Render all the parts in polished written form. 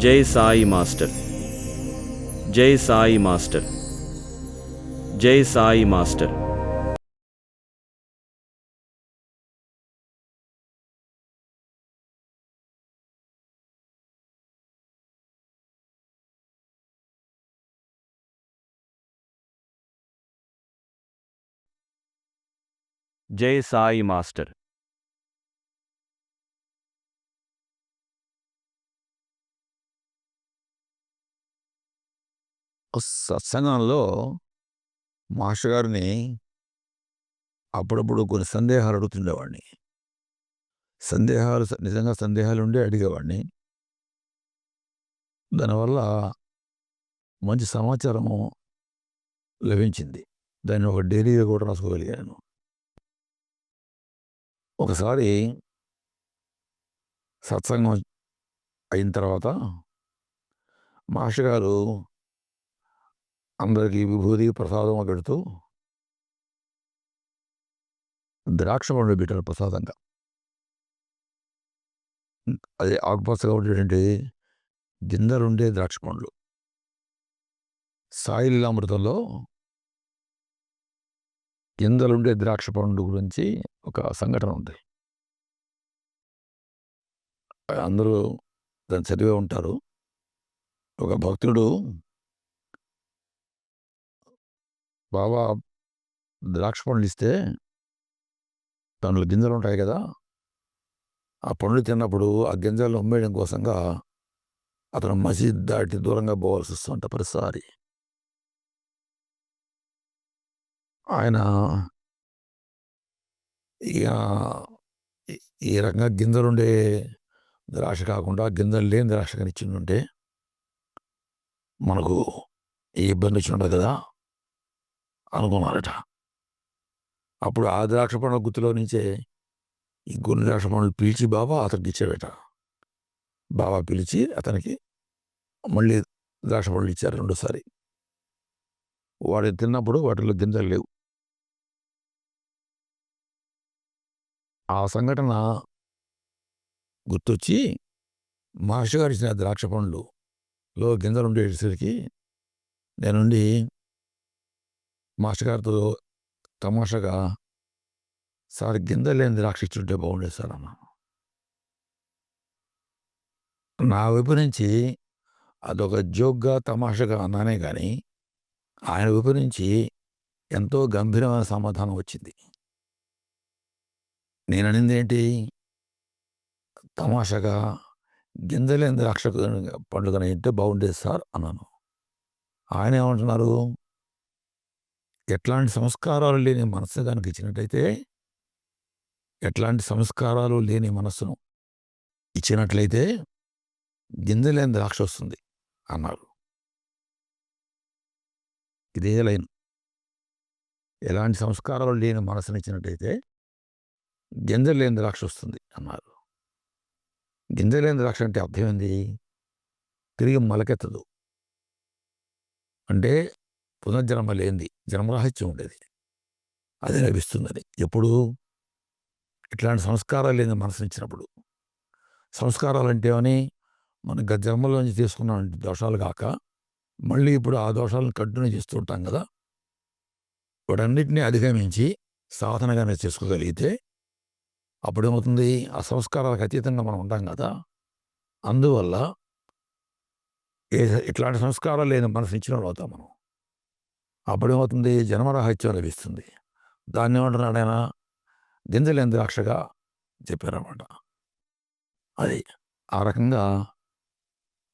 జై సాయి మాస్టర్. జై సాయి మాస్టర్. జై సాయి మాస్టర్. జై సాయి మాస్టర్. సత్సంగంలో మాస్టర్ గారిని అప్పుడప్పుడు కొన్ని సందేహాలు అడుగుతుండేవాడిని. నిజంగా సందేహాలు ఉండే అడిగేవాడిని. దానివల్ల మంచి సమాచారము లభించింది. దాన్ని ఒక డైరీగా కూడా రాసుకోగలిగాను. ఒకసారి సత్సంగం అయిన తర్వాత మాస్టర్ గారు అందరికీ విభూతి ప్రసాదం పెడుతూ ద్రాక్ష పండు పెట్టారు ప్రసాదంగా. అది ఆకుపచ్చగా ఉండేటువంటి గింజలుండే ద్రాక్ష పండ్లు. సాయి లీలామృతంలో గింజలుండే ద్రాక్ష పండు గురించి ఒక సంఘటన ఉంది. అందరూ దాన్ని చదివే ఉంటారు. ఒక భక్తుడు బాబా ద్రాక్ష పండ్లు ఇస్తే దానిలో గింజలు ఉంటాయి కదా, ఆ పండ్లు తిన్నప్పుడు ఆ గింజలను ఉమ్మేయడం కోసంగా అతను మసీద్ దాటి దూరంగా పోవాల్సి వస్తుంట ప్రతిసారి. ఆయన ఇక ఈ రకంగా గింజలుండే ద్రాక్ష కాకుండా గింజలు లేని ద్రాక్ష కనిచ్చిందంటే మనకు ఈ ఇబ్బంది వచ్చిండదు కదా అనుకున్నారట. అప్పుడు ఆ ద్రాక్ష పండ్ల గుత్తులో నుంచే ఈ కొన్ని ద్రాక్ష పండ్లు పిలిచి బాబా అతనికి ఇచ్చాడట. బాబా పిలిచి అతనికి మళ్ళీ ద్రాక్ష పండ్లు ఇచ్చారు రెండోసారి. వాడు తిన్నప్పుడు వాటిలో గింజలు లేవు. ఆ సంఘటన గుర్తొచ్చి మాస్టర్ గారు ఇచ్చిన ద్రాక్ష పండ్లులో గింజలు ఉండేసరికి నేనుండి మాస్టర్ గారితో తమాషగా, సార్ గింజలు లేని ద్రాక్ష ఇచ్చుంటే బాగుండేది సార్ అన్నాను. నా వైపు నుంచి అదొక జోక్గా తమాషగా అన్నానే కానీ ఆయన వైపు నుంచి ఎంతో గంభీరమైన సమాధానం వచ్చింది. నేను అనింది ఏంటి, తమాషగా గింజలేని ద్రాక్ష పండుగ ఇంటే బాగుండేది సార్ అన్నాను. ఆయన ఏమంటున్నారు, ఎట్లాంటి సంస్కారాలు లేని మనస్సు కనుక ఇచ్చినట్టయితే, ఎట్లాంటి సంస్కారాలు లేని మనస్సును ఇచ్చినట్లయితే గింజలేని ద్రాక్ష వస్తుంది అన్నారు. ఇదే లైన్. ఎలాంటి సంస్కారాలు లేని మనసును ఇచ్చినట్టయితే గింజలు లేని ద్రాక్ష వస్తుంది అన్నారు. గింజలేని ద్రాక్ష అంటే అర్థం ఏంది, తిరిగి మొలకెత్తదు అంటే పునర్జన్మ లేనిది, జన్మరాహిత్యం ఉండేది, అది లభిస్తుందని. ఎప్పుడు ఇట్లాంటి సంస్కారాలు లేని మనసుని ఇచ్చినప్పుడు. సంస్కారాలు అంటే అని మనం గత జన్మలోంచి తీసుకున్న దోషాలు కాక మళ్ళీ ఇప్పుడు ఆ దోషాలను కంటిన్యూ చేస్తూ ఉంటాం కదా, వాటన్నిటినీ అధిగమించి సాధనగానే చేసుకోగలిగితే అప్పుడేమవుతుంది, ఆ సంస్కారాలకు అతీతంగా మనం ఉంటాం కదా. అందువల్ల ఇట్లాంటి సంస్కారాలు లేని మనసు ఇచ్చిన వాళ్ళు అవుతాం మనం. అప్పుడేమవుతుంది, జన్మరాహిత్యం లభిస్తుంది. దాన్ని ఏమంటున్నాడు ఆయన, గింజలేని ద్రాక్షగా చెప్పారన్నమాట. అది ఆ రకంగా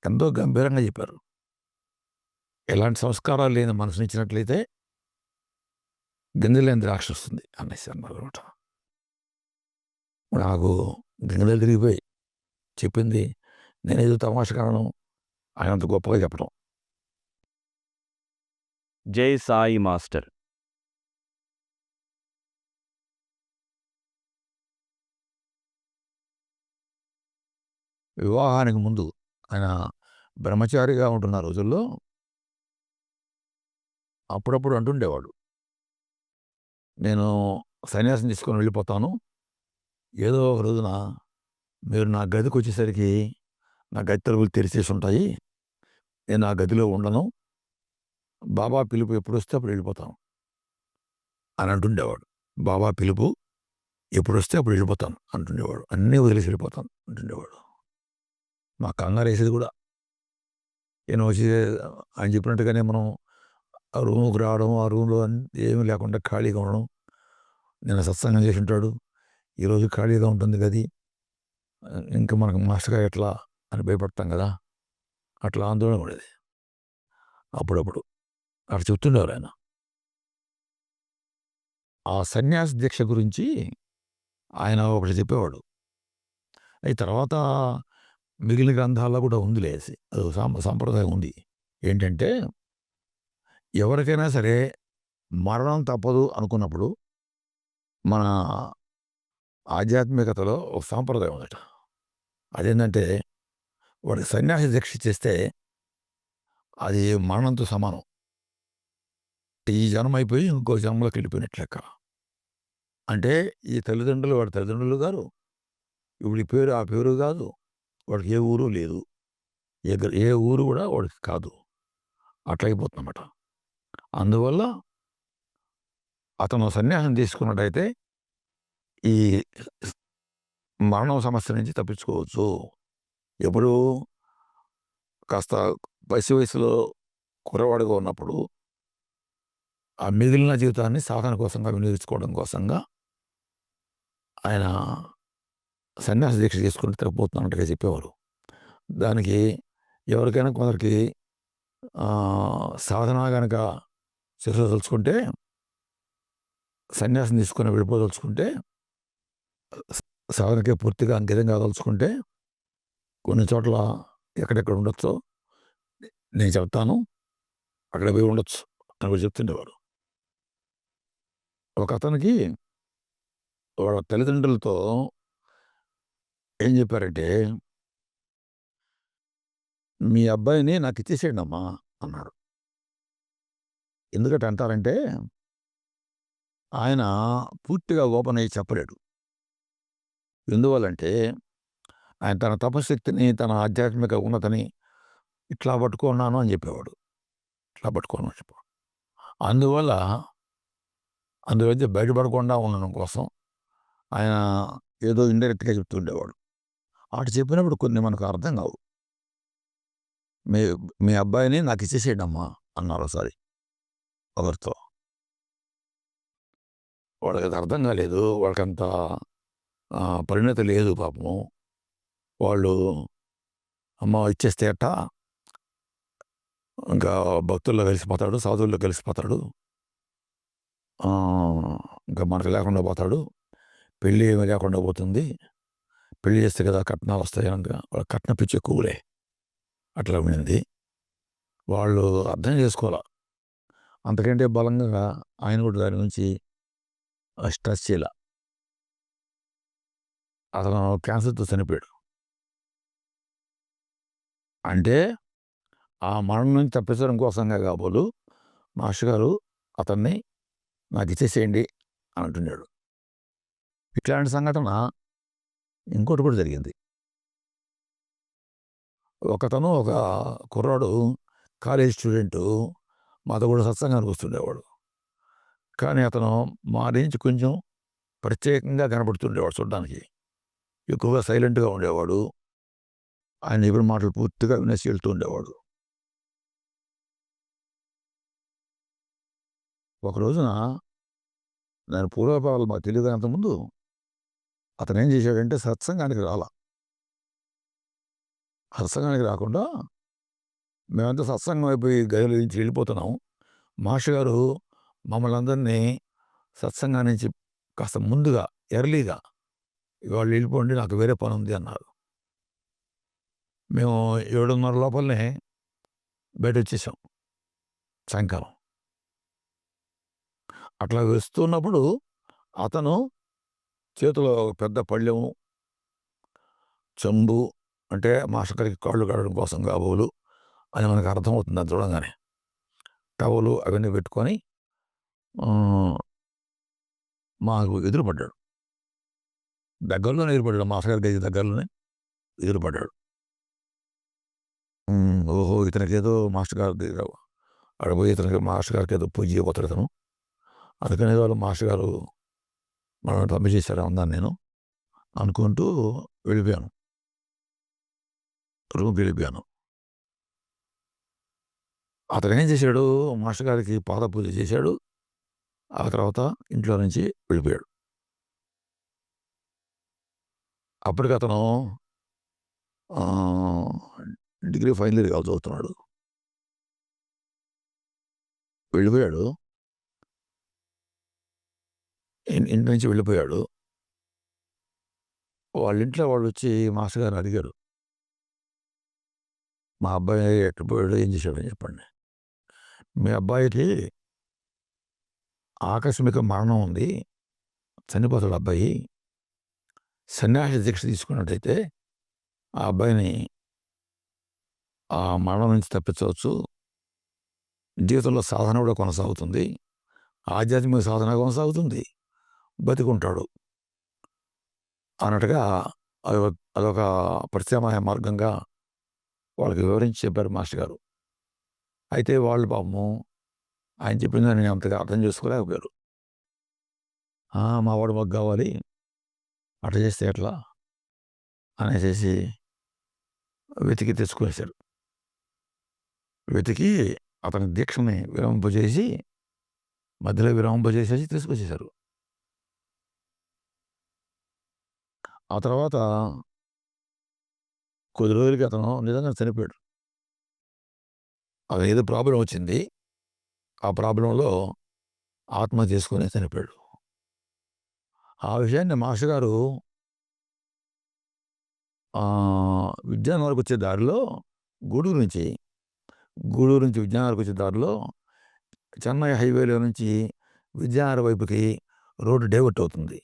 ఎంతో గంభీరంగా చెప్పారు. ఎలాంటి సంస్కారాలు లేని మనసుని ఇచ్చినట్లయితే గింజలేని ద్రాక్ష వస్తుంది అనేసి అన్నారు అనమాట. నాకు గింజలు తిరిగిపోయి చెప్పింది నేనేదో తమాషకాలను ఆయన అంత గొప్పగా చెప్పడం. జై సాయి మాస్టర్. వివాహానికి ముందు ఆయన బ్రహ్మచారిగా ఉంటున్న రోజుల్లో అప్పుడప్పుడు అంటుండేవాడు, నేను సన్యాసం తీసుకొని వెళ్ళిపోతాను, ఏదో ఒక రోజున మీరు నా గదికి వచ్చేసరికి నా గది తలుపులు తెరిచేసి ఉంటాయి, నేను ఆ గదిలో ఉండను, బాబా పిలుపు ఎప్పుడు వస్తే అప్పుడు వెళ్ళిపోతాను అని అంటుండేవాడు. బాబా పిలుపు ఎప్పుడు వస్తే అప్పుడు వెళ్ళిపోతాను అంటుండేవాడు. అన్నీ వదిలేసి వెళ్ళిపోతాను అంటుండేవాడు. మా కంగారు వేసేది కూడా. నేను వచ్చి ఆయన చెప్పినట్టుగానే మనం ఆ రూమ్కి రావడం, ఆ రూమ్లో ఏమీ లేకుండా ఖాళీగా ఉండడం. నేను సత్సంగం చేసి ఉంటాడు, ఈరోజు ఖాళీగా ఉంటుంది గది, ఇంకా మనకు మాస్టర్ గారు ఎట్లా అని భయపడతాం కదా, అట్లా ఆందోళన ఉండేది. అప్పుడప్పుడు అక్కడ చెప్తుండేవారు ఆయన. ఆ సన్యాస దీక్ష గురించి ఆయన ఒకటి చెప్పేవాడు. అయి తర్వాత మిగిలిన గ్రంథాల్లో కూడా ఉందిలే, అది సాంప్రదాయం ఉంది. ఏంటంటే ఎవరికైనా సరే మరణం తప్పదు అనుకున్నప్పుడు మన ఆధ్యాత్మికతలో ఒక సాంప్రదాయం ఉందట. అదేంటంటే వాడికి సన్యాసి దీక్ష చేస్తే అది మరణంతో సమానం. ఈ జన్మ అయిపోయి ఇంకో జన్మలోకి వెళ్ళిపోయినట్లు లెక్క. అంటే ఈ తల్లిదండ్రులు వాడి తల్లిదండ్రులు గారు, ఇప్పుడు ఈ పేరు ఆ పేరు కాదు, వాడికి ఏ ఊరు లేదు, ఏ ఊరు కూడా వాడికి కాదు, అట్లా అయిపోతుందన్నమాట. అందువల్ల అతను సన్యాసం తీసుకున్నట్టయితే ఈ మరణం సమస్య నుంచి తప్పించుకోవచ్చు. ఎప్పుడు కాస్త వయసులో కుర్రవాడిగా ఉన్నప్పుడు ఆ మిగిలిన జీవితాన్ని సాధన కోసంగా వినియోగించుకోవడం కోసంగా ఆయన సన్యాస దీక్ష చేసుకుని తిరగబోతున్నట్టుగా చెప్పేవారు. దానికి ఎవరికైనా కొందరికి సాధన కనుక చేసుకోదలుచుకుంటే, సన్యాసం తీసుకుని వెళ్ళిపోదలుచుకుంటే, సాధనకే పూర్తిగా అంకితం కాదలుచుకుంటే కొన్ని చోట్ల ఎక్కడెక్కడ ఉండొచ్చో నేను చెప్తాను, అక్కడ పోయి ఉండొచ్చు అని కూడా చెప్తుండేవారు. ఒక అతనికి వాళ్ళ తల్లిదండ్రులతో ఏం చెప్పారంటే, మీ అబ్బాయిని నాకు ఇచ్చేసేయండి అమ్మా అన్నారు. ఎందుకంటే అంటారంటే ఆయన పూర్తిగా ఓపెన్ అయ్యి చెప్పలేడు. ఎందువల్లంటే ఆయన తన తపశక్తిని, తన ఆధ్యాత్మిక ఉన్నతిని ఇట్లా పట్టుకున్నాను అని చెప్పేవాడు. ఇట్లా పట్టుకోను అని చెప్పేవాడు. అందువల్ల అందులోంచి బయటపడకుండా ఉండడం కోసం ఆయన ఏదో ఇండైరెక్ట్గా చెప్తుండేవాడు. అటు చెప్పినప్పుడు కొన్ని మనకు అర్థం కావు. మీ మీ అబ్బాయిని నాకు ఇచ్చేసేయండి అమ్మా అన్నారు ఒకసారి ఎవరితో. వాళ్ళకి అది అర్థం కాలేదు, వాళ్ళకంత పరిణతి లేదు పాపం. వాళ్ళు అమ్మ ఇచ్చేస్తే అట్ట ఇంకా భక్తుల్లో కలిసిపోతాడు, సాధువుల్లో కలిసిపోతాడు, ఇంకా మనకు లేకుండా పోతాడు, పెళ్ళి ఏమీ లేకుండా పోతుంది, పెళ్లి చేస్తే కదా కట్నాలు వస్తాయి అనగా వాళ్ళ కట్న పిచ్చి ఎక్కువలే. అట్లా ఉండింది. వాళ్ళు అర్థం చేసుకోవాలి. అంతకంటే బలంగా ఆయన కూడా దాని నుంచి స్ట్రెస్ చేయాల. అతను క్యాన్సర్తో చనిపోయాడు. అంటే ఆ మరణం నుంచి తప్పించడం కోసంగా కాబోలు మాస్టర్ గారు అతన్ని నాకు ఇచ్చేసేయండి అని అంటున్నాడు. ఇట్లాంటి సంఘటన ఇంకోటి కూడా జరిగింది. ఒకతను ఒక కుర్రాడు కాలేజ్ స్టూడెంటు మాతో కూడా సత్సంగానికి వస్తుండేవాడు. కానీ అతను మా నుంచి కొంచెం ప్రత్యేకంగా కనబడుతుండేవాడు చూడడానికి. ఎక్కువగా సైలెంట్గా ఉండేవాడు. ఆయన చెప్పిన మాటలు పూర్తిగా వినేసి వెళ్తూ ఉండేవాడు. ఒక రోజున నేను పూర్వపాలు మాకు తెలియదు అంతకుముందు అతను ఏం చేశాడంటే సత్సంగానికి సత్సంగానికి రాకుండా మేమంతా సత్సంగం అయిపోయి గదిలో నుంచి వెళ్ళిపోతున్నాం. మాస్టర్ గారు మమ్మల్ని అందరినీ సత్సంగా నుంచి కాస్త ముందుగా ఎర్లీగా ఇవాళ వెళ్ళిపోండి, నాకు వేరే పని ఉంది అన్నారు. మేము 7:30 లోపలనే బయట వచ్చేసాం సాయంకాలం. అట్లా వస్తున్నప్పుడు అతను చేతిలో ఒక పెద్ద పళ్ళెం, చెంబు, అంటే మాస్టర్ గారికి కాళ్ళు కడగడం కోసం కాబోలు అని మనకు అర్థమవుతుంది అది చూడంగానే. టవలు అవన్నీ పెట్టుకొని మాకు ఎదురుపడ్డాడు. దగ్గరలోనే ఎదురుపడ్డాడు, మాస్టర్ గారి గది దగ్గరలోనే ఎదురుపడ్డాడు. ఓహో! ఇతనికేదో మాస్టర్ గారి దగ్గర ఆడ పోయి ఇతనికి మాస్టర్ గారికి ఏదో పూజ చేయబోతాడు ఇతను. అందుకని వాళ్ళు మాస్టర్ గారు మనల్ని పంపించేశారు అన్నాను నేను. అనుకుంటూ వెళ్ళిపోయాను. రూమ్‌కి వెళ్ళిపోయాను. అతనేం చేశాడు, మాస్టర్ గారికి పాద పూజ చేశాడు. ఆ తర్వాత ఇంట్లో నుంచి వెళ్ళిపోయాడు. అప్పటికి అతను ఆహ్, డిగ్రీ ఫైనల్ ఇయర్ చదువుతున్నాడు. వెళ్ళిపోయాడు. ఇంటి నుంచి వెళ్ళిపోయాడు. వాళ్ళ ఇంట్లో వాళ్ళొచ్చి మాస్టర్ గారిని అడిగారు. మా అబ్బాయి ఎటు పోయాడు? ఏం చేశాడని చెప్పండి. మీ అబ్బాయికి ఆకస్మిక మరణం ఉంది. చనిపోతాడు అబ్బాయి. సన్యాసి దీక్ష తీసుకున్నట్టయితే ఆ అబ్బాయిని ఆ మరణం నుంచి తప్పించవచ్చు. జీవితంలో సాధన కూడా కొనసాగుతుంది. ఆధ్యాత్మిక సాధన కొనసాగుతుంది. బతికుంటాడు అన్నట్టుగా అదొక ప్రత్యామ్నాయ మార్గంగా వాళ్ళకి వివరించి చెప్పారు మాస్టర్ గారు. అయితే వాళ్ళు పాపము ఆయన చెప్పిన దాన్ని అంతగా అర్థం చేసుకోలేకపోయారు. మా వాడు మాకు కావాలి, అట్లా చేస్తే ఎట్లా అనేసి వెతికి తెచ్చుకునేశారు. వెతికి అతని దీక్షని విరమింపజేసి మధ్యలో విరమింపజేసేసి తీసుకొచ్చేశారు. ఆ తర్వాత కొద్ది రోజులకి అతను నిజంగా చనిపోయాడు. అతను ఏదో ప్రాబ్లం వచ్చింది. ఆ ప్రాబ్లంలో ఆత్మహత్య చేసుకొని చనిపోయాడు. ఆ విషయాన్ని మాస్టర్ గారు విద్యానగర్కి వచ్చే దారిలో గూడూరు నుంచి విద్యానగర్కి వచ్చే దారిలో చెన్నై హైవేలో నుంచి విద్యానగర్ వైపుకి రోడ్డు డైవర్ట్ అవుతుంది.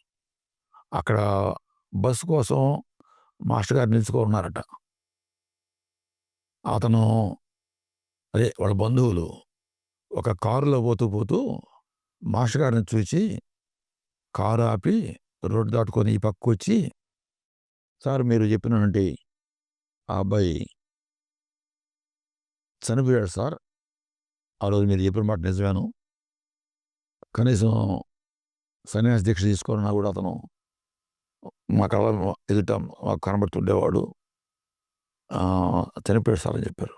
అక్కడ బస్సు కోసం మాస్టర్ గారు నిలుచుకున్నారట. అతను వాళ్ళ బంధువులు ఒక కారులో పోతూ మాస్టర్ గారిని చూసి కారు ఆపి రోడ్డు దాటుకొని ఈ పక్కకు వచ్చి, సార్ మీరు చెప్పినటువంటి ఆ అబ్బాయి చనిపోయాడు సార్. ఆ రోజు మీరు చెప్పిన మాట నిజమేను. కనీసం సన్యాసి దీక్ష తీసుకోవాలన్నా కూడా అతను మా కళ్ళ ఎదుట మాకు కనబడుతుండేవాడు. చనిపోయాడు సార్ అని చెప్పారు.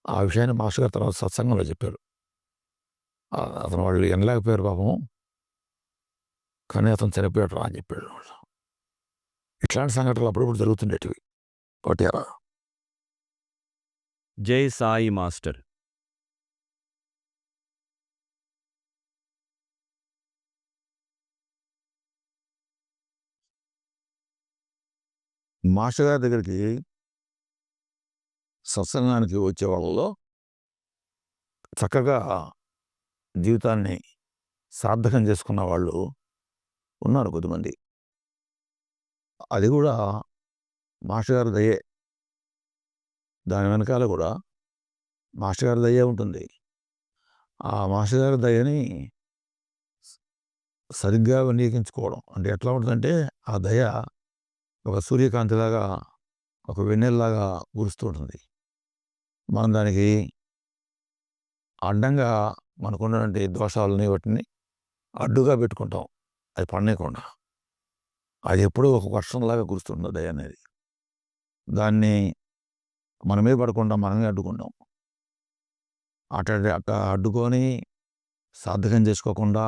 ఆ విషయాన్ని మాస్టర్ గారు తర్వాత సత్సంగంలో చెప్పారు. అతను వాళ్ళు వినలేకపోయారు పాపం. కానీ అతను చనిపోయాడు రా అని చెప్పాడు. ఇట్లాంటి సంఘటనలు అప్పుడప్పుడు జరుగుతుండేటివి. ఒకటేరా. జై సాయి మాస్టర్. మాస్టర్ గారి దగ్గరికి సత్సంగానికి వచ్చే వాళ్ళలో చక్కగా జీవితాన్ని సార్థకం చేసుకున్న వాళ్ళు ఉన్నారు కొద్దిమంది. అది కూడా మాస్టర్ గారి దయే. దాని వెనకాల కూడా మాస్టర్ గారి దయే ఉంటుంది. ఆ మాస్టర్ గారి దయని సరిగ్గా వినియోగించుకోవడం అంటే ఎట్లా ఉంటుందంటే, ఆ దయ ఒక సూర్యకాంతిలాగా, ఒక వెన్నెల్లాగా కురుస్తూ ఉంటుంది. మనం దానికి అడ్డంగా మనకున్నటువంటి దోషాలని వాటిని అడ్డుగా పెట్టుకుంటాం. అది పడనీయకుండా. అది ఎప్పుడూ ఒక వర్షంలాగా కురుస్తుంది దయ అనేది. దాన్ని మన మీద పడకుండా మనమే అడ్డుకుంటాం. అట్లా అడ్డుకొని సార్థకం చేసుకోకుండా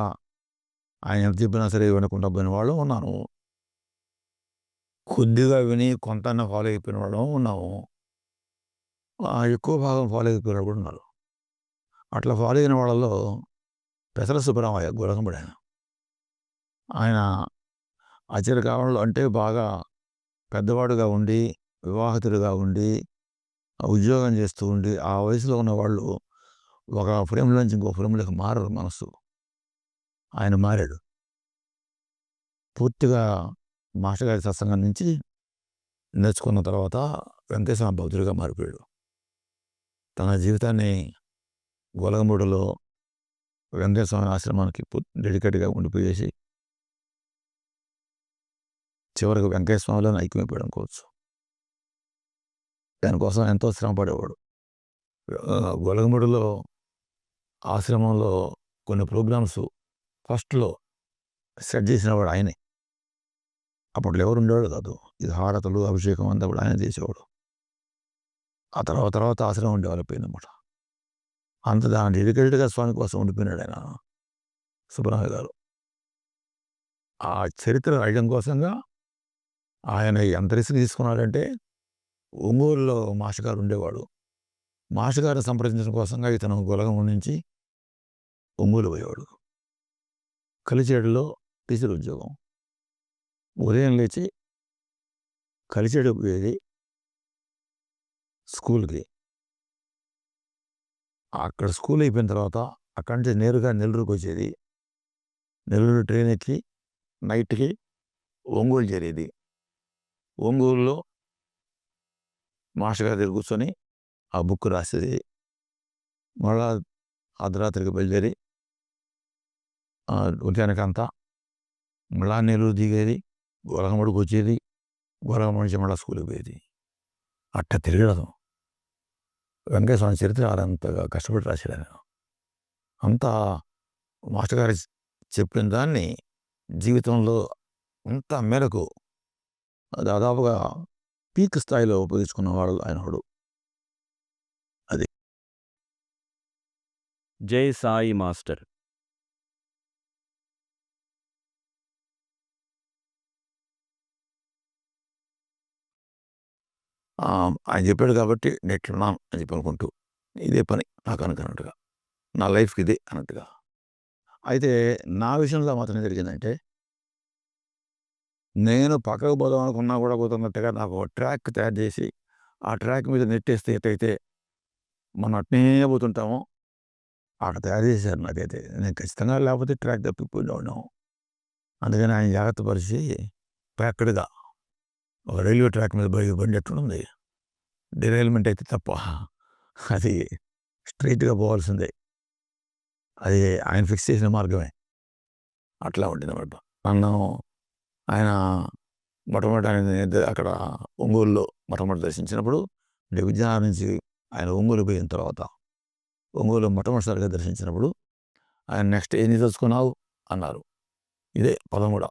ఆయన ఎంత చెప్పినా సరే వినకుండా పోయిన వాళ్ళు ఉన్నాను. కొద్దిగా విని కొంతన్నా ఫాలో అయిపోయిన వాళ్ళు ఉన్నాము. ఎక్కువ భాగం ఫాలో అయిపోయిన కూడా ఉన్నారు. అట్లా ఫాలో అయిన వాళ్ళలో పెసర సుబ్బరామయ్య గొలగంబడి ఆయన ఆచార్య కాలంలో అంటే బాగా పెద్దవాడుగా ఉండి, వివాహితుడిగా ఉండి, ఉద్యోగం చేస్తూ ఉండి, ఆ వయసులో ఉన్న వాళ్ళు ఒక ఫ్రేమ్ నుంచి ఇంకో ఫ్రేమ్లోకి మారరు మనసు. ఆయన మారాడు. పూర్తిగా మాస్టర్ గారి సత్సంగం నుంచి నేర్చుకున్న తర్వాత వెంకటేశ్వర భక్తుడిగా మారిపోయాడు. తన జీవితాన్ని గొలగంబడిలో వెంకటేశ్వర ఆశ్రమానికి డెడికేట్గా ఉండిపోయేసి చివరికి వెంకటేశ్వరలోనే ఐక్యమైపోయాడు అనుకోవచ్చు. దానికోసం ఎంతో శ్రమ పడేవాడు. గొలగముడిలో ఆశ్రమంలో కొన్ని ప్రోగ్రామ్స్ ఫస్ట్లో సెట్ చేసినవాడు ఆయనే. అప్పట్లో ఎవరు ఉండేవాడు కాదు. ఇది హారతలు, అభిషేకం అంతా కూడా ఆయన చేసేవాడు. ఆ తర్వాత ఆశ్రమం డెవలప్ అయిందన్నమాట. అంత దాని డెడికేటెడ్గా స్వామి కోసం ఉండిపోయినాడు ఆయన సుబ్బరామయ్య గారు. ఆ చరిత్ర రాయడం కోసంగా ఆయన ఎంత రిస్క్ తీసుకున్నాడంటే, ఒంగోలులో మాస్టర్ గారు ఉండేవాడు. మాస్టర్ గారిని సంప్రదించడం కోసంగా ఇతను గొలగం నుంచి ఒంగోలు పోయేవాడు. కలిచేడులో టీచర్ ఉద్యోగం. ఉదయం లేచి కలిచేడు పోయేది స్కూల్కి. అక్కడ స్కూల్ అయిపోయిన తర్వాత అక్కడి నుంచి నేరుగా నెల్లూరుకి వచ్చేది. నెల్లూరు ట్రైన్ ఎక్కి నైట్కి ఒంగోలు చేరేది. ఒంగోలులో మాస్టర్ గారి దగ్గర కూర్చొని ఆ బుక్ రాసేది. మళ్ళా అర్ధరాత్రికి బయలుదేరి ఉద్యానకంతా మళ్ళా నెల్లూరు దిగేది, గొలగముడికి వచ్చేది, గొలగముడి నుంచి మళ్ళీ స్కూల్కి పోయేది. అట్ట తిరగడం. వెంకటేశ్వర స్వామి చరిత్ర అంతగా కష్టపడి రాశాడు ఆయన. అంతా మాస్టర్ గారు చెప్పిన దాన్ని జీవితంలో అంత మేరకు దాదాపుగా పీక్ స్థాయిలో ఉపయోగించుకున్నవాడు ఆయనవాడు. అది జై సాయి మాస్టర్. ఆయన చెప్పాడు కాబట్టి నెట్లున్నాను అని చెప్పి అనుకుంటూ ఇదే పని నాకు అనుకున్నట్టుగా, నా లైఫ్కి ఇదే అన్నట్టుగా. అయితే నా విషయంలో మాత్రం ఏం జరిగిందంటే, నేను పక్కకు పోదాం అనుకున్నా కూడా కుదరనట్టుగా నాకు ఒక ట్రాక్ తయారు చేసి ఆ ట్రాక్ మీద నెట్టేస్తే ఎట్టయితే మనం అట్నే పోతుంటామో అక్కడ తయారు చేశారు నాకైతే. నేను ఖచ్చితంగా లేకపోతే ట్రాక్ తప్పిపోయి ఉన్నాము. అందుకని ఆయన జాగ్రత్త పరిచి ప్యాక్డ్గా ఒక రైల్వే ట్రాక్ మీద బండి ఎట్లుంది, డిరైల్మెంట్ అయితే తప్ప అది స్ట్రైట్గా పోవాల్సిందే. అది ఆయన ఫిక్స్ చేసిన మార్గమే. అట్లా ఉండిందన్నమాట. నన్ను ఆయన మొట్టమొదటి ఆయన అక్కడ ఒంగోలులో మొట్టమొదటి దర్శించినప్పుడు, విజయనగరం నుంచి ఆయన ఒంగోలు పోయిన తర్వాత ఒంగోలు మొట్టమొదటిసారిగా దర్శించినప్పుడు ఆయన నెక్స్ట్ ఏం తెలుసుకున్నావు అన్నారు. ఇదే పదం కూడా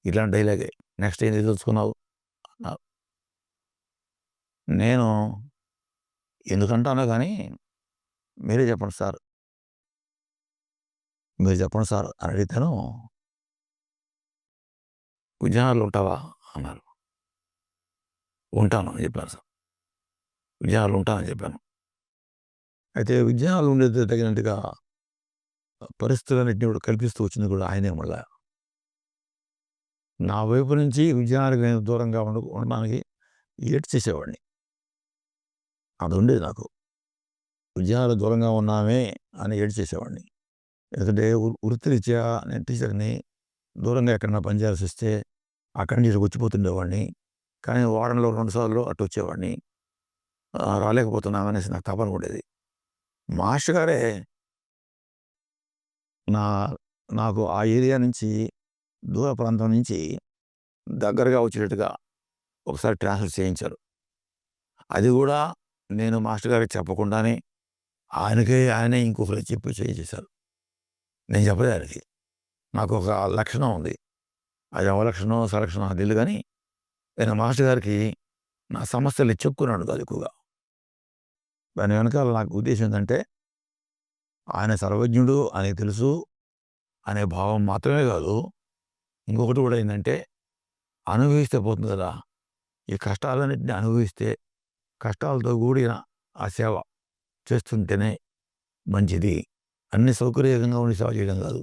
ఇట్లాంటి డైలాగే, నెక్స్ట్ ఏం తెలుసుకున్నావు అన్నారు. నేను ఎందుకంటానో కానీ మీరే చెప్పండి సార్, మీరు చెప్పండి సార్ అని అడిగితేను, విజయనగరంలో ఉంటావా అన్నారు. ఉంటాను అని చెప్పాను సార్. విజయనగరంలో ఉంటానని చెప్పాను. అయితే విజయనగరంలో ఉండేది తగినట్టుగా పరిస్థితులన్నింటినీ కూడా కల్పిస్తూ వచ్చింది కూడా ఆయనే. మళ్ళా నా వైపు నుంచి విజయనగరం నేను దూరంగా ఉండడానికి ఏడ్చేసేవాడిని. అది ఉండేది నాకు. విజయనగరం దూరంగా ఉన్నామే అని ఏడ్చేసేవాడిని. ఎందుకంటే వృత్తిరీత్యా నేను టీచర్ని, దూరంగా ఎక్కడన్నా పనిచేయాల్సి వస్తే అక్కడి నుంచి వచ్చిపోతుండేవాడిని. కానీ వారంలో 2 సార్లు అటు వచ్చేవాడిని. రాలేకపోతున్నామనేసి నాకు తపన ఉండేది. మాస్టర్ గారే నాకు ఆ ఏరియా నుంచి, దూర ప్రాంతం నుంచి దగ్గరగా వచ్చేటట్టుగా ఒకసారి ట్రాన్స్ఫర్ చేయించారు. అది కూడా నేను మాస్టర్ గారికి చెప్పకుండానే ఆయనే ఇంకొకరికి చెప్పి చేయించేశారు. నేను చెప్పలేదు ఆయనకి. నాకు ఒక లక్షణం ఉంది. అది అవలక్షణం సలక్షణం అది తెలియదు. కానీ నేను మాస్టర్ గారికి నా సమస్యలు చెప్పుకున్నాను కాదు ఎక్కువగా. దాని వెనకాల నాకు ఉద్దేశం ఏంటంటే, ఆయన సర్వజ్ఞుడు అని తెలుసు అనే భావం మాత్రమే కాదు, ఇంకొకటి కూడా ఏంటంటే, అనుభవిస్తే పోతుంది కదా, ఈ కష్టాలన్నింటినీ అనుభవిస్తే కష్టాలతో కూడిన ఆ సేవ చేస్తుంటేనే మంచిది, అన్ని సౌకర్యంగా ఉండి సేవ చేయడం కాదు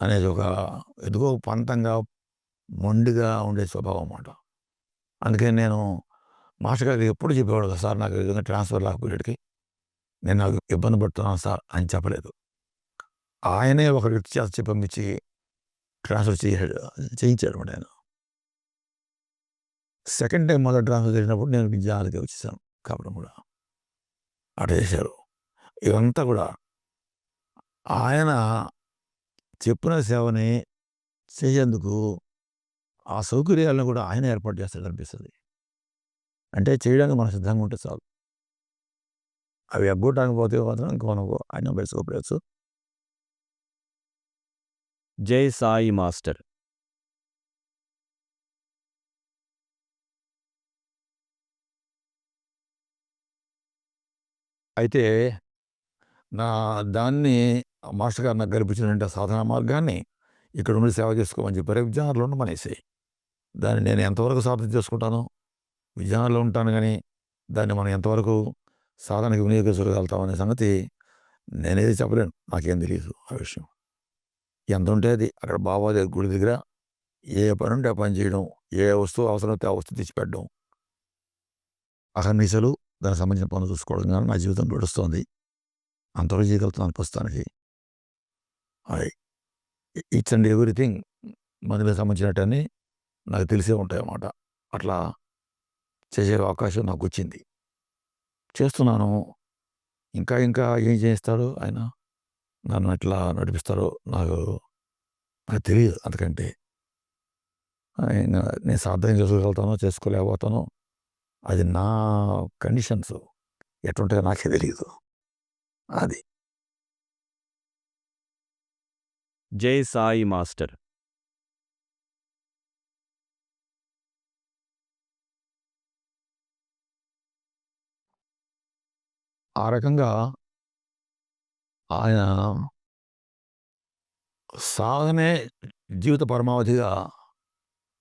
అనేది ఒక ఎదుగో పంతంగా మొండిగా ఉండే స్వభావం అన్నమాట. అందుకని నేను మాస్టర్ గారికి ఎప్పుడు చెప్పేవాడు కదా సార్, నాకు విధంగా ట్రాన్స్ఫర్ లేకపోయేటికి నేను నాకు ఇబ్బంది పడుతున్నాను సార్ అని చెప్పలేదు. ఆయనే ఒక వ్యక్తి చేత పంపించి ట్రాన్స్ఫర్ చేయించాడు అనమాట ఆయన. సెకండ్ టైం మొదటి ట్రాన్స్ఫర్ చేసినప్పుడు నేను విజయాలకి వచ్చేసాను కాబట్టి కూడా అట్లా చేశారు. ఇదంతా కూడా ఆయన చెప్పిన సేవని చేసేందుకు ఆ సౌకర్యాలను కూడా ఆయన ఏర్పాటు చేస్తాడు అనిపిస్తుంది. అంటే చేయడానికి మనం సిద్ధంగా ఉంటే చాలు. అవి ఎగ్గొట్టడానికి పోతే మాత్రం ఇంక మనం ఆయన బెలుసుకోవచ్చు. జై సాయి మాస్టర్. అయితే దాన్ని మాస్టర్ గారు నాకు కల్పించినటువంటి సాధనా మార్గాన్ని ఇక్కడ ఉండి సేవ చేసుకోమని చెప్పారు. విజయనగరంలో మానేసాయి. దాన్ని నేను ఎంతవరకు సాధన చేసుకుంటాను, విజయనగరంలో ఉంటాను కానీ దాన్ని మనం ఎంతవరకు సాధనకి వినియోగించగలుగుతామనే సంగతి నేనేది చెప్పలేను. నాకేం తెలియదు ఆ విషయం. ఎంత ఉంటే అది అక్కడ బాబాదేవి గుడి దగ్గర ఏ పని ఉంటే ఆ పని చేయడం, ఏ వస్తువు అవసరమైతే ఆ వస్తువు తెచ్చిపెట్టడం, అహర్నిశలు దానికి సంబంధించిన పనులు చూసుకోవడం కానీ నా జీవితం గడుస్తుంది. అంతవరకు చేయగలుగుతున్నాను ప్రస్తుతానికి. అది ఈచ్ అండ్ ఎవ్రీథింగ్ మనకి సంబంధించినట్టని నాకు తెలిసే ఉంటాయి అన్నమాట. అట్లా చేసే అవకాశం నాకు వచ్చింది. చేస్తున్నాను. ఇంకా ఇంకా ఏం చేస్తారో ఆయన నన్ను ఎట్లా నడిపిస్తారో నాకు తెలియదు అంతకంటే. నేను సాధన చేసుకోగలుగుతానో చేసుకోలేకపోతానో అది నా కండిషన్స్ ఎట్లుంటాయో నాకే తెలియదు. అది. జై సాయి మాస్టర్. ఆ రకంగా ఆయన సాధనే జీవిత పరమావధిగా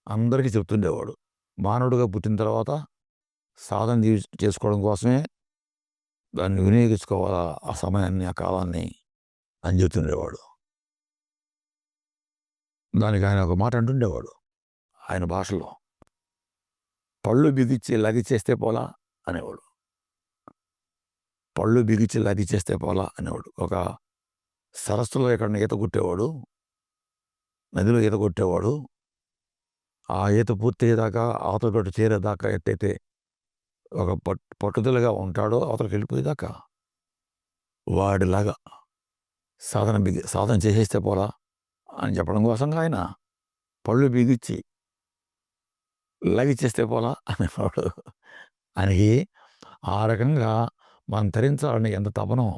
అందరికీ చెప్తుండేవాడు. మానవుడిగా పుట్టిన తర్వాత సాధన చేసుకోవడం కోసమే దాన్ని వినియోగించుకోవాలా ఆ సమయాన్ని, ఆ కాలాన్ని అని చెప్తుండేవాడు. దానికి ఆయన ఒక మాట అంటుండేవాడు ఆయన భాషలో. పళ్ళు బిగించి లగిచేస్తే పోలా అనేవాడు. పళ్ళు బిగించి లగిచేస్తే పోలా అనేవాడు. ఒక సరస్సులో ఎక్కడన్నా ఈత కొట్టేవాడు, నదిలో ఈత కొట్టేవాడు, ఆ ఈత పూర్తయ్యేదాకా అవతల గట్టు చేరేదాకా ఎట్టయితే ఒక పట్టుదలగా ఉంటాడో అవతలకి వెళ్ళిపోయేదాకా వాడిలాగా సాధన చేసేస్తే పోలా అని చెప్పడం కోసంగా ఆయన పళ్ళు బిగించి లగిచేస్తే పోలా అనేవాడు. ఆయనకి ఆ రకంగా మనం తరించాలని ఎంత తపనో,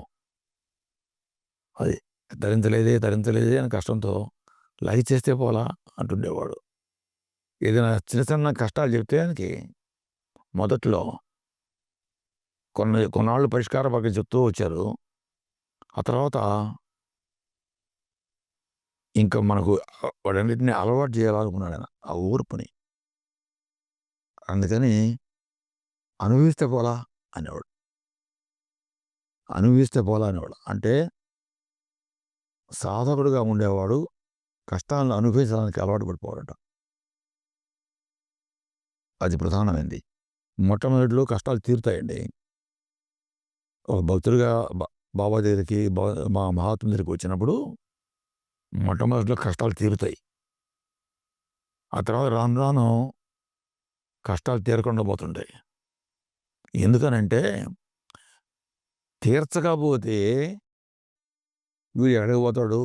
అది తరించలేదే అని కష్టంతో లగిచేస్తే పోలా అంటుండేవాడు. ఏదైనా చిన్న చిన్న కష్టాలు చెప్తే ఆయనకి మొదట్లో కొన్నాళ్ళు పరిష్కార మార్గం చెప్తూ వచ్చారు. ఆ తర్వాత ఇంకా మనకు వాటన్నిటిని అలవాటు చేయాలనుకున్నాడు ఆయన ఆ ఓర్పుని. అందుకని అనుభవిస్తే పోలా అనేవాడు. అనుభవిస్తే పోలా అనేవాడు. అంటే సాధకుడుగా ఉండేవాడు కష్టాలను అనుభవించడానికి అలవాటు పడిపోవాలట. అది ప్రధానమైంది. మొట్టమొదటిలో కష్టాలు తీరుతాయండి. ఒక భక్తుడిగా బాబా దగ్గరికి మా మహాత్ముడి దగ్గరికి వచ్చినప్పుడు మొట్టమొదటిలో కష్టాలు తీరుతాయి. ఆ తర్వాత రాను రాను కష్టాలు తీరకుండా పోతుంటాయి. ఎందుకనంటే తీర్చకపోతే వీడు ఎక్కడికి పోతాడు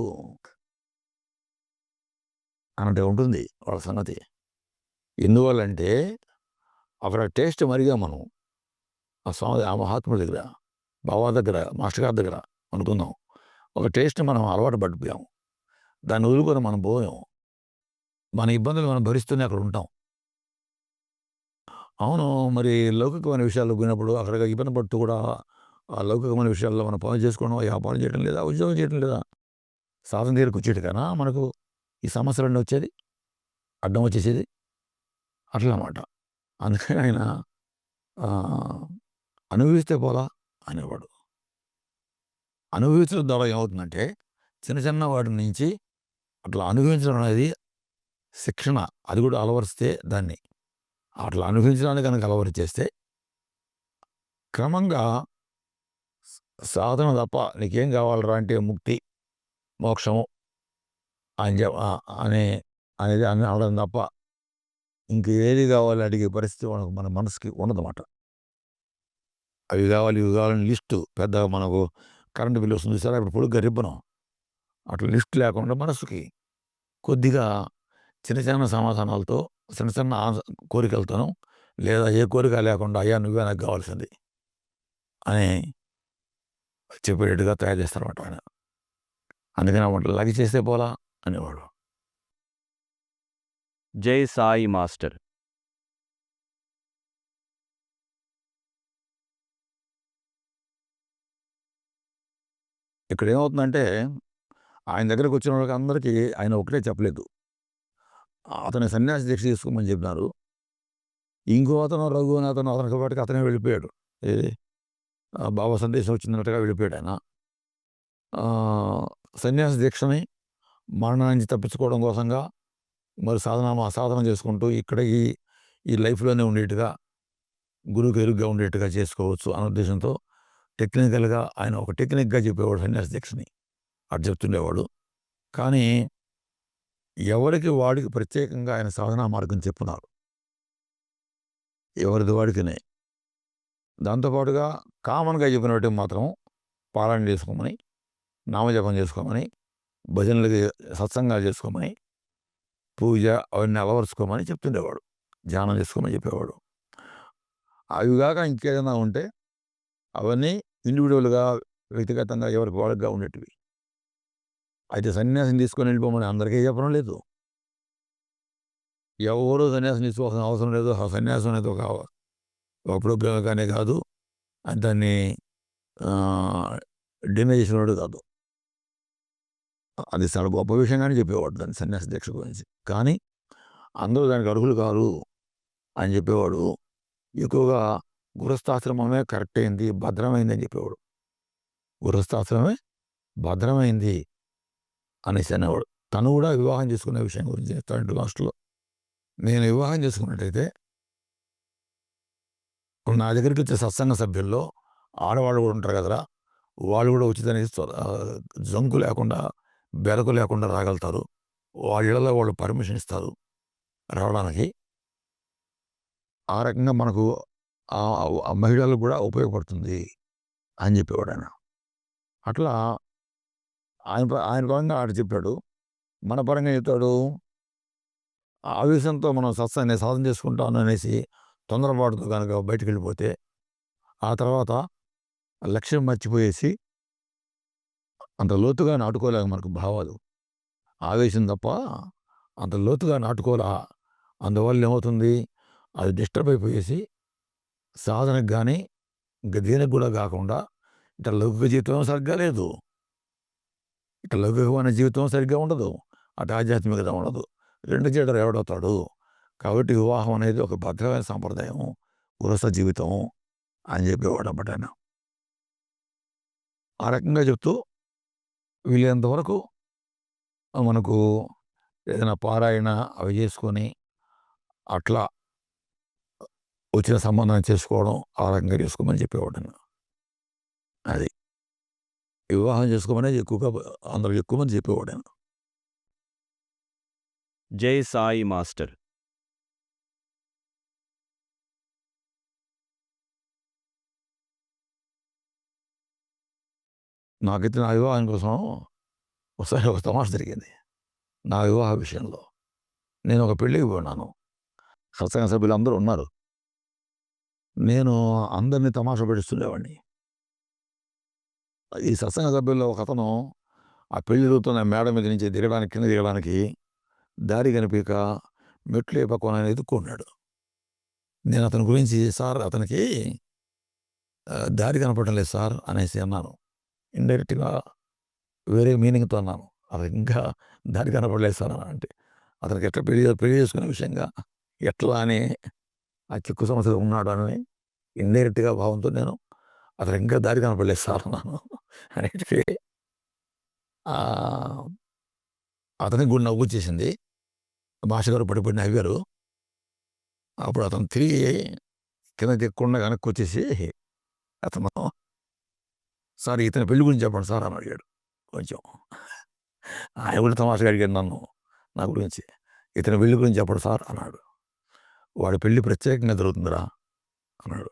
అన్నట్టు ఉంటుంది వాళ్ళ సంగతి. ఎందువల్లంటే అక్కడ టేస్ట్ మరిగా మనం ఆ మహాత్ముడి దగ్గర, బాబా దగ్గర, మాస్టర్ గారి దగ్గర అనుకుందాం. ఒక టేస్ట్ మనం అలవాటు పడిపోయాము. దాన్ని వదులుకొని మనం పోయాం. మన ఇబ్బందులు మనం భరిస్తూనే అక్కడ ఉంటాం. అవును, మరి లౌకికమైన విషయాల్లో పోయినప్పుడు అక్కడ ఇబ్బంది పడుతూ కూడా ఆ లౌకికమైన విషయాల్లో మనం పనులు చేసుకోవడం, వ్యాపారం చేయడం లేదా, ఉద్యోగం చేయడం లేదా, సాధన దగ్గరికి వచ్చేటికన్నా మనకు ఈ సమస్యలన్నీ వచ్చేది, అడ్డం వచ్చేసేది అట్లా అన్నమాట. అందుకని ఆయన అనుభవిస్తే పోలా అనేవాడు. అనుభవించడం ద్వారా ఏమవుతుందంటే చిన్న చిన్న వాటి నుంచి అట్లా అనుభవించడం అనేది శిక్షణ. అది కూడా అలవరిస్తే దాన్ని అట్లా అనుభవించడానికి కనుక అలవరిచేస్తే క్రమంగా సాధన తప్ప నీకేం కావాలరా అంటే ముక్తి, మోక్షము అని అనేది అనడం తప్ప ఇంకేది కావాలి అడిగే పరిస్థితి మన మనసుకి ఉండదన్నమాట. అవి కావాలి ఇవి కావాలని లిస్టు పెద్దగా మనకు కరెంటు బిల్లు వస్తుంది సరే ఇప్పుడు పొడుగ్గా రిబ్బనం అట్లా లిస్ట్ లేకుండా మనసుకి కొద్దిగా చిన్న చిన్న సమాధానాలతో చిన్న చిన్న కోరికలతోనూ లేదా ఏ కోరిక లేకుండా అయ్యా నువ్వే నాకు కావాల్సింది అని చెప్పేటట్టుగా తయారు చేస్తారన్నమాట ఆయన. అందుకని వంటలాగి చేస్తే పోలా అనేవాడు. జై సాయి మాస్టర్. ఇక్కడ ఏమవుతుందంటే ఆయన దగ్గరకు వచ్చిన వాళ్ళకి అందరికీ ఆయన ఒకటే చెప్పలేదు. అతని సన్యాసి దీక్ష తీసుకోమని చెప్పినారు. ఇంకో అతను రఘు అని అతనికి పాటికి అతనే వెళ్ళిపోయాడు. ఏది బాబా సందేశం వచ్చిందన్నట్టుగా వెళ్ళిపోయాడు ఆయన. సన్యాసి దీక్షని మరణం నుంచి తప్పించుకోవడం కోసంగా మరి సాధన చేసుకుంటూ ఇక్కడ ఈ లైఫ్లోనే ఉండేట్టుగా గురువుకి ఎరుగ్గా ఉండేట్టుగా చేసుకోవచ్చు అనే ఉద్దేశంతో టెక్నికల్గా ఆయన ఒక టెక్నిక్గా చెప్పేవాడు సన్యాసి దీక్షని. అటు చెప్తుండేవాడు. కానీ ఎవరికి వాడికి ప్రత్యేకంగా ఆయన సాధనా మార్గం చెప్పున్నారు. ఎవరిది వాడికినే. దాంతోపాటుగా కామన్గా చెప్పినట్టు మాత్రం పారాయణ చేసుకోమని, నామజపం చేసుకోమని, భజనలకి సత్సంగాలు చేసుకోమని, పూజ అవన్నీ అలవరుచుకోమని చెప్తుండేవాడు. ధ్యానం చేసుకోమని చెప్పేవాడు. అవి కాక ఇంకేదైనా ఉంటే అవన్నీ ఇండివిజువల్గా వ్యక్తిగతంగా ఎవరికి వాళ్ళగా ఉండేటివి. అయితే సన్యాసం తీసుకొని వెళ్ళిపోమని అందరికీ చెప్పడం లేదు. ఎవరూ సన్యాసం తీసుకోవాల్సిన అవసరం లేదు. ఆ సన్యాసం అనేది ఒక ప్రోగ్రామ్గానే కాదు, దాన్ని డినై చేసినవాడు కాదు. అది చాలా గొప్ప విషయంగానే చెప్పేవాడు దాన్ని సన్యాసి దీక్ష గురించి. కానీ అందరూ దానికి అర్హులు కాదు అని చెప్పేవాడు. ఎక్కువగా గృహస్థాశ్రమమే కరెక్ట్ అయింది, భద్రమైంది అని చెప్పేవాడు. గృహస్థాశ్రమమే భద్రమైంది అనేసి అనేవాడు. తను కూడా వివాహం చేసుకునే విషయం గురించి చెప్తాడు లాస్ట్లో. నేను వివాహం చేసుకున్నట్టయితే నా దగ్గరికి వచ్చే సత్సంగ సభ్యుల్లో ఆడవాళ్ళు కూడా ఉంటారు కదరా, వాళ్ళు కూడా ఉచితంగా జంకు లేకుండా బెరకు లేకుండా రాగలుగుతారు. వాళ్ళ ఇళ్లలో వాళ్ళు పర్మిషన్ ఇస్తారు రావడానికి. ఆ రకంగా మనకు ఆ మహిళలకు కూడా ఉపయోగపడుతుంది అని చెప్పేవాడు ఆయన. అట్లా ఆయన పరంగా ఆడ చెప్పాడు. మన పరంగా చెప్తాడు, ఆవేశంతో మనం సత్సాన్ని సాధన చేసుకుంటాను అనేసి తొందరపాటుతో కనుక బయటికి వెళ్ళిపోతే ఆ తర్వాత లక్ష్యం మర్చిపోయేసి అంత లోతుగా నాటుకోలేక మనకు భావాలు. ఆవేశం తప్ప అంత లోతుగా నాటుకోలే. అందువల్ల ఏమవుతుంది, అది డిస్టర్బ్ అయిపోయేసి సాధనకు కానీ ఇంకా దేనికి కూడా కాకుండా ఇట్లా లౌకిక జీవితం సరిగ్గా లేదు, ఇట్లా లౌకికమైన జీవితం సరిగ్గా ఉండదు, అటు ఆధ్యాత్మికత ఉండదు. రెండు జడలు ఎవడవుతాడు. కాబట్టి వివాహం అనేది ఒక భద్రమైన సాంప్రదాయం, గృహస్థ జీవితం అని చెప్పేవాడు అన్నమాట ఆయన. ఆ రకంగా చెప్తూ వీలైనంత వరకు మనకు ఏదైనా పారాయణ అవి చేసుకొని అట్లా వచ్చిన సంబంధాన్ని చేసుకోవడం ఆ రకంగా చేసుకోమని చెప్పేవాడు ఆయన. అది వివాహం చేసుకోమనేది ఎక్కువగా అందరూ ఎక్కువ మంది చెప్పేవాడు ఆయన. జై సాయి మాస్టర్. నాకైతే నా వివాహం కోసం ఒకసారి ఒక తమాష జరిగింది. నా వివాహ విషయంలో నేను ఒక పెళ్ళికి పోయినాను. సత్సంగ సభ్యులు అందరూ ఉన్నారు. నేను అందరినీ తమాషా పెడుస్తుండేవాడిని. ఈ సత్సంగ సభ్యుల్లో ఒక అతను ఆ పెళ్లి జరుగుతున్న మేడ మీద నుంచి కింద దిగడానికి దారి కనిపించక మెట్లు ఏ పక్కన ఎదుక్కున్నాడు. నేను అతని గురించి, సార్ అతనికి దారి కనపడడం లేదు సార్ అనేసి అన్నాను. ఇండైరెక్ట్గా వేరే మీనింగ్తో అన్నాను. అది ఇంకా దారి కనపడలేదు సార్ అని. అంటే అతనికి ఎట్లా పెళ్లి చేసుకునే విషయంగా ఎట్లా అని ఆ చిక్కు సమస్యలో ఉన్నాడు అని ఇండైరెక్ట్గా భావంతో నేను అతను ఇంకా దారి కనపడలేదు సార్ అన్నాను. అనేటికి అతనికి కూడా నవ్వు వచ్చేసింది. భాష గారు పడిపడి నవ్వారు. అప్పుడు అతను తిరిగి కింద దిక్కుండా వెనక్కి వచ్చేసి అతను, సార్ ఇతని పెళ్లి గురించి చెప్పండి సార్ అని అడిగాడు. కొంచెం ఆయన కూడా తమాషగా అడిగాడు నన్ను, నా గురించి. ఇతని పెళ్లి గురించి చెప్పడు సార్ అన్నాడు. వాడి పెళ్లి ప్రత్యేకంగా జరుగుతుందిరా అన్నాడు.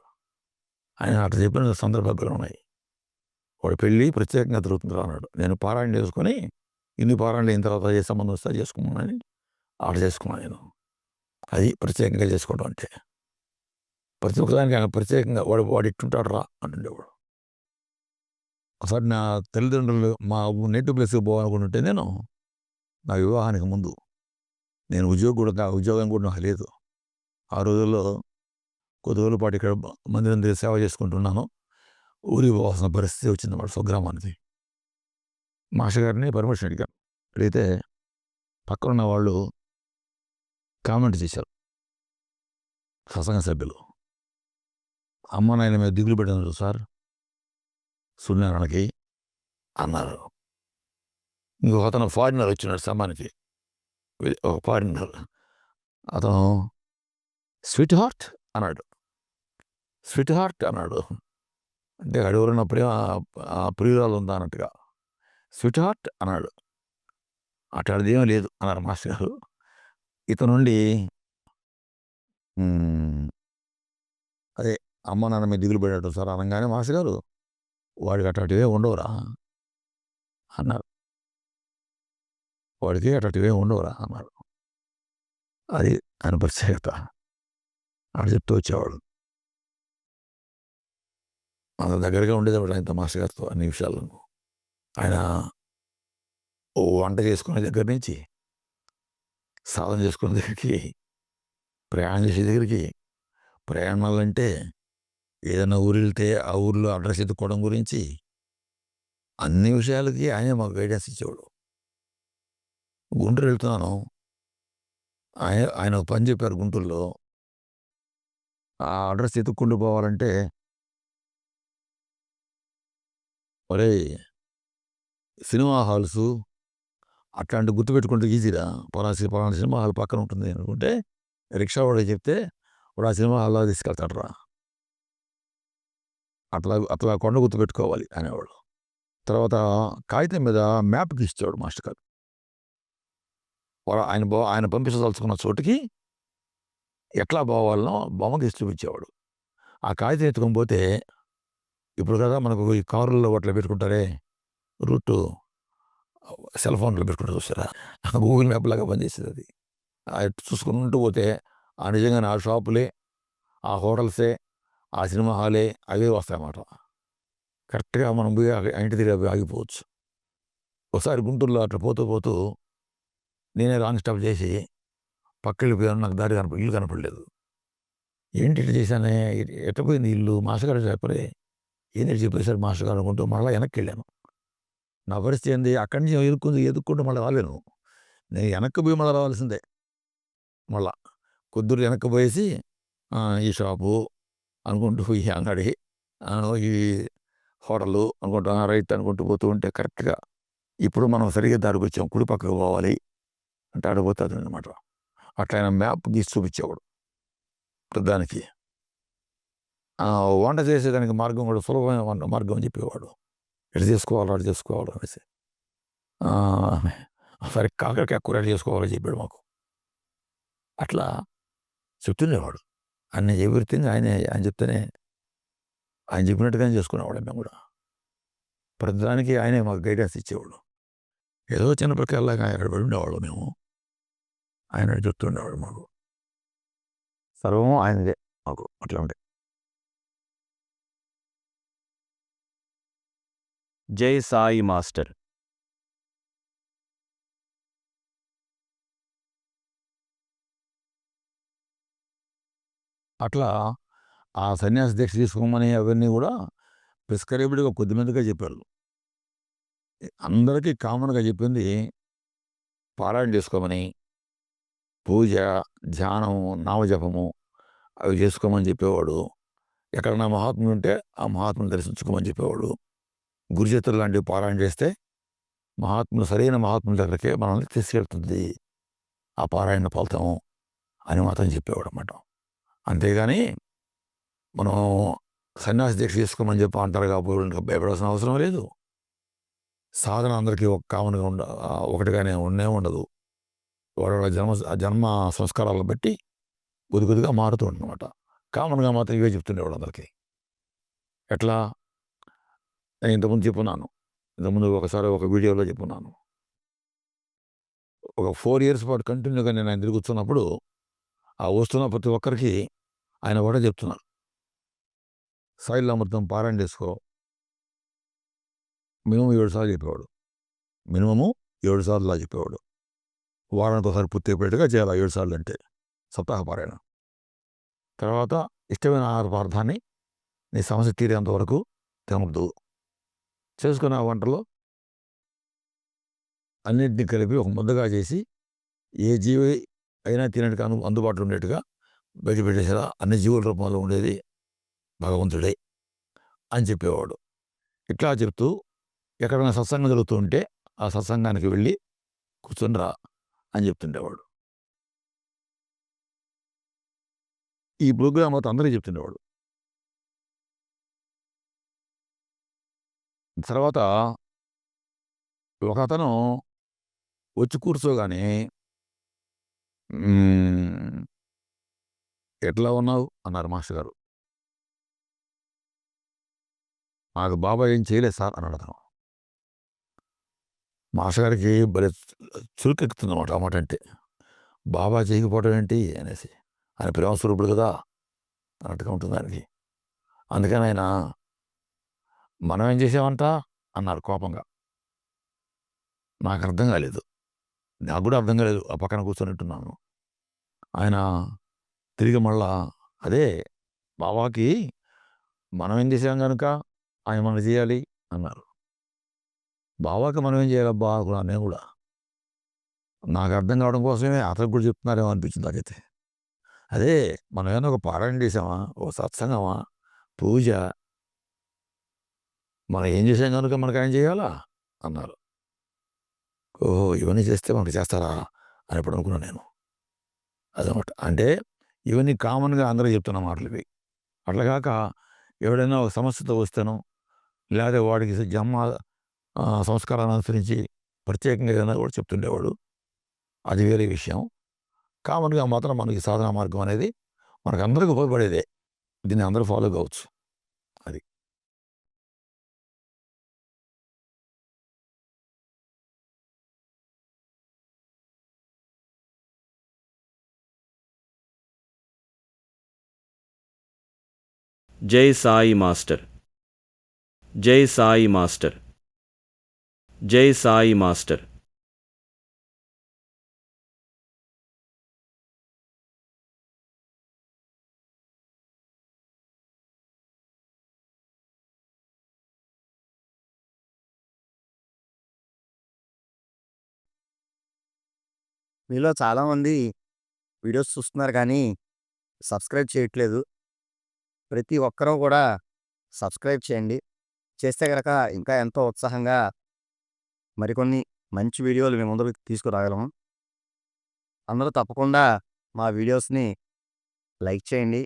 ఆయన అట్లా చెప్పిన సందర్భాలు ఉన్నాయి. వాడి పెళ్ళి ప్రత్యేకంగా జరుగుతుందిరా అన్నాడు. నేను పారాయణ చేసుకొని ఇన్ని పారాయణలు అయిన తర్వాత ఏ సంబంధం వస్తే చేసుకున్నానని ఆడ చేసుకున్నాను నేను. అది ప్రత్యేకంగా చేసుకోవడం అంటే. ప్రతి ఒక్కదానికి ఆయన ప్రత్యేకంగా వాడు ఇట్టుంటాడు రా అంటుండేవాడు. ఒకసారి నా తల్లిదండ్రులు మా నేటివ్ ప్లేస్కి పోవాలనుకుంటుంటే నేను నా వివాహానికి ముందు నేను ఉద్యోగం కూడా నాకు లేదు. ఆ రోజుల్లో కొద్ది రోజుల పాటు ఇక్కడ మందిరం దగ్గర సేవ చేసుకుంటున్నాను. ఊరికి పోవాల్సిన పరిస్థితి వచ్చిందన్నమాట స్వగ్రామానికి. మాస్టర్ గారిని పర్మిషన్ అడిగాను. అడిగితే పక్కనున్న వాళ్ళు కామెంట్ చేశారు, సత్సంగ సభ్యులు. అమ్మ నాయన మీద దిగులు పెట్టాను సార్ సూర్యనారాయణకి అన్నారు. ఇంకొక అతను ఫారినర్ వచ్చినాడు సమ్మానికి, ఒక ఫారినర్. అతను స్వీట్ హార్ట్ అన్నాడు. స్వీట్ హార్ట్ అన్నాడు అంటే అడవులున్న ప్రియురాలు ఉందా అన్నట్టుగా. స్వీట్ హార్ట్ అన్నాడు. అట్లాంటిది ఏమీ లేదు అన్నారు మాస్టర్ గారు. ఇతను నుండి అదే అమ్మ నాన్న మీద దిగులు పడ్డాడు సార్ అనగానే మాస్టర్ గారు వాడికి అట్లాంటివే ఉండవురా అన్నారు. వాడికి అట్లాంటివే ఉండవురా అన్నారు. అది ఆయన ప్రత్యేకత. ఆడ చెప్తూ వచ్చేవాడు. అంత దగ్గరగా ఉండేదేవాడు ఆయనతో మాస్టర్ గారితో అన్ని విషయాలను. ఆయన వంట చేసుకునే దగ్గర నుంచి సాధన చేసుకునే దగ్గరికి, ప్రయాణం చేసే దగ్గరికి, ప్రయాణాలంటే ఏదైనా ఊరు వెళ్తే ఆ ఊరిలో అడ్రస్ ఎత్తుకోవడం గురించి అన్ని విషయాలకి ఆయనే మాకు గైడెన్స్ ఇచ్చేవాడు. గుంటూరు వెళ్తున్నాను, ఆయన ఒక పని చెప్పారు గుంటూరులో. ఆ అడ్రస్ ఎత్తుక్కుంటూ పోవాలంటే ఒరే సినిమా హాల్స్ అట్లాంటి గుర్తుపెట్టుకుంటే ఈజీరా, పలానా సినిమా హాల్ పక్కన ఉంటుంది అనుకుంటే రిక్షా వాడు చెప్తే వాడు ఆ సినిమా హాల్లో తీసుకెళ్తాడు రా. అట్లా కొండ గుర్తుపెట్టుకోవాలి అనేవాడు. తర్వాత కాగితం మీద మ్యాప్ గీస్తాడు మాస్టర్ గారు. ఆయన పంపించదలుచుకున్న చోటుకి ఎట్లా పోవాలనో బొమ్మ గీసి చూపించేవాడు. ఆ కాగితం ఎత్తుకొని పోతే ఇప్పుడు కదా మనకు ఈ కారుల్లో అట్లా పెట్టుకుంటారే రూటు, సెల్ ఫోన్లో పెట్టుకుంటారు చూసారా, గూగుల్ మ్యాప్ లాగా పనిచేసేది అది. చూసుకుంటూ పోతే ఆ నిజంగానే ఆ షాపులే, ఆ హోటల్సే, ఆ సినిమా హాలే అవే వస్తాయన్నమాట. కరెక్ట్గా మనం పోయి ఇంటి దగ్గర ఆగిపోవచ్చు. ఒకసారి గుంటూరులో అట్లా పోతూ పోతూ నేనే రాంగ్ స్టాప్ చేసి పక్క వెళ్ళిపోయాను. నాకు దారి ఇల్లు కనపడలేదు. ఏంటి ఇట్లా చేశానే, ఎట్లా పోయింది ఇల్లు, మాస్టర్ గారు చెప్పరే, ఏంటి చెప్పేశారు మాస్టర్ గారు అనుకుంటూ మళ్ళీ వెనక్కి వెళ్ళాను. నా పరిస్థితి ఏంది, అక్కడి నుంచి ఎదుక్కుంటూ మళ్ళీ రాలేను. నేను వెనక్కి పోయి మళ్ళీ రావాల్సిందే. మళ్ళా కొద్దిగా వెనక్కి పోయేసి ఈ షాపు అనుకుంటూ, ఈ అంగడి, ఈ హోటలు అనుకుంటూ రైట్ అనుకుంటూ పోతూ ఉంటే కరెక్ట్గా ఇప్పుడు మనం సరిగ్గా దారికి వచ్చాం, కుడి పక్కకు పోవాలి అంటే ఆడిపోతుంది అనమాట. అట్లా ఆయన మ్యాప్ గీసి చూపించేవాడు. దానికి వంట చేసేదానికి మార్గం కూడా సులభమైన మార్గం అని చెప్పేవాడు. ఎటు చేసుకోవాలి అటు చేసుకోవాలి అనేసి. సరే కాకరకాయ కూర చేసుకోవాలని చెప్పాడు మాకు. అట్లా చెప్తుండేవాడు. అన్ని ఎవ్రీథింగ్ ఆయన చెప్తేనే, ఆయన చెప్పినట్టుగానే చేసుకునేవాడు. మేము కూడా ప్రతిదానికి ఆయనే మాకు గైడెన్స్ ఇచ్చేవాడు. ఏదో చిన్న ప్రకారంలాగా ఆయన పడి ఉండేవాడు. మేము ఆయన చెప్తుండేవాడు మాకు. సర్వము ఆయనదే మాకు. అట్లా ఉండే. జై సాయి మాస్టర్. అట్లా ఆ సన్యాసి దీక్ష తీసుకోమని అవన్నీ కూడా ప్రిస్క్రైబ్డ్గా కొద్దిమందిగా చెప్పారు. అందరికీ కామన్గా చెప్పింది పారాయణ చేసుకోమని, పూజ, ధ్యానం, నామజపము అవి చేసుకోమని చెప్పేవాడు. ఎక్కడన్నా మహాత్ముడు ఉంటే ఆ మహాత్ముని దర్శించుకోమని చెప్పేవాడు. గురుచేతులు లాంటివి పారాయణ చేస్తే సరైన మహాత్ముల దగ్గరకే మనల్ని తీసుకెళ్తుంది ఆ పారాయణ ఫలితం అని మాత్రం చెప్పేవాడు అన్నమాట. అంతేగాని మనం సన్యాసి దీక్ష తీసుకోమని చెప్పి అంటారు కాబట్టి భయపడాల్సిన అవసరం లేదు. సాధన అందరికీ ఒక కామన్గా ఒకటిగానే ఉండదు. వాడు జన్మ సంస్కారాలను బట్టి కొద్దిగా మారుతూ ఉందన్నమాట. కామన్గా మాత్రం ఇవే చెప్తుండేవాడు అందరికీ. ఎట్లా నేను ఇంతకుముందు చెప్పున్నాను, ఇంతకుముందు ఒకసారి ఒక వీడియోలో చెప్పున్నాను. ఒక 4 years పాటు కంటిన్యూగా నేను ఆయన తిరిగి వస్తున్నప్పుడు ఆ వస్తున్న ప్రతి ఒక్కరికి ఆయన కూడా చెప్తున్నారు, సాయిల్ అమృతం పారాయణ చేసుకో. మినిమం 7 సార్లు చెప్పేవాడు. మినిమము 7 సార్లు అలా చెప్పేవాడు. వారానికి ఒకసారి పూర్తయిపోయేట్టుగా చేయాలి 7 సార్లు అంటే సప్తాహ పారాయణ. తర్వాత ఇష్టమైన ఆహార పదార్థాన్ని నీ సమస్య తీరేంత వరకు తినవద్దు. చేసుకున్న వంటలో అన్నింటినీ కలిపి ఒక ముద్దగా చేసి ఏ జీవి అయినా తినడానికి అందుబాటులో ఉండేట్టుగా బయట పెట్టేసేలా అన్ని జీవుల రూపంలో ఉండేది భగవంతుడే అని చెప్పేవాడు. ఇట్లా చెప్తూ ఎక్కడైనా సత్సంగం జరుగుతూ ఉంటే ఆ సత్సంగానికి వెళ్ళి కూర్చొని రా అని చెప్తుండేవాడు. ఈ ప్రోగ్రామ్ మొత్తం అందరికీ చెప్తుండేవాడు. తర్వాత ఒక అతను వచ్చి కూర్చోగానే ఎట్లా ఉన్నావు అన్నారు మాస్టర్ గారు. నాకు బాబాయ్ ఏం చేయలేదు సార్ అన్నాడు అతను. మాస్టర్ గారికి భలే చురుకెక్కుతుంది అన్నమాట ఆ మాట అంటే. బాబా చేయకపోవడం ఏంటి అనేసి, ఆయన ప్రేమ స్వరూపుడు కదా అన్నట్టుగా ఉంటుంది ఆయనకి. అందుకని ఆయన మనం ఏం చేసామంట అన్నారు కోపంగా. నాకు అర్థం కాలేదు, నాకు కూడా అర్థం కాలేదు. ఆ పక్కన కూర్చొనిట్టున్నాను. ఆయన తిరిగి మళ్ళా అదే బాబాకి మనం ఏం చేసాం కనుక ఆయన మనం చేయాలి అన్నారు. బాబాకి మనం ఏం చేయాలబ్బా అనుకున్నాను నేను కూడా. నాకు అర్థం కావడం కోసమే అతనికి కూడా చెప్తున్నారేమో అనిపించింది నాకైతే. అదే మనం ఏమైనా ఒక పారాయణ చేసామా, ఓ సత్సంగమా, పూజ, మనం ఏం చేసాం కనుక మనకు ఆయన చేయాలా అన్నారు. ఓహో, ఇవన్నీ చేస్తే మనకు చేస్తారా అని ఎప్పుడు అనుకున్నాను నేను. అదనమాట. అంటే ఇవన్నీ కామన్గా అందరూ చెప్తున్న మాటలు ఇవి. అట్లా కాక ఎవడైనా ఒక సమస్యతో వస్తేనో లేదా వాడికి జన్మ సంస్కారాన్ని అనుసరించి ప్రత్యేకంగా ఏదైనా కూడా చెప్తుండేవాడు. అది వేరే విషయం. కామన్గా మాత్రం మనకి సాధనా మార్గం అనేది మనకు అందరికీ ఉపయోగపడేదే. దీన్ని అందరూ ఫాలో కావచ్చు. అది జై సాయి మాస్టర్. జై సాయి మాస్టర్. జై సాయి మాస్టర్. మీలో చాలామంది వీడియోస్ చూస్తున్నారు కానీ సబ్స్క్రైబ్ చేయట్లేదు. ప్రతి ఒక్కరూ కూడా సబ్స్క్రైబ్ చేయండి. చేస్తే గనక ఇంకా ఎంతో ఉత్సాహంగా మరికొన్ని మంచి వీడియోలు మీ ముందుకు తీసుకురాగలము. అందరూ తప్పకుండా మా వీడియోస్ని లైక్ చేయండి.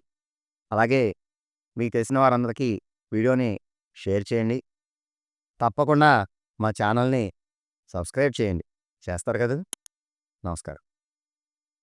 అలాగే మీకు తెలిసిన వారందరికీ వీడియోని షేర్ చేయండి. తప్పకుండా మా ఛానల్ని సబ్స్క్రైబ్ చేయండి. చేస్తారు కదా? నమస్కారం.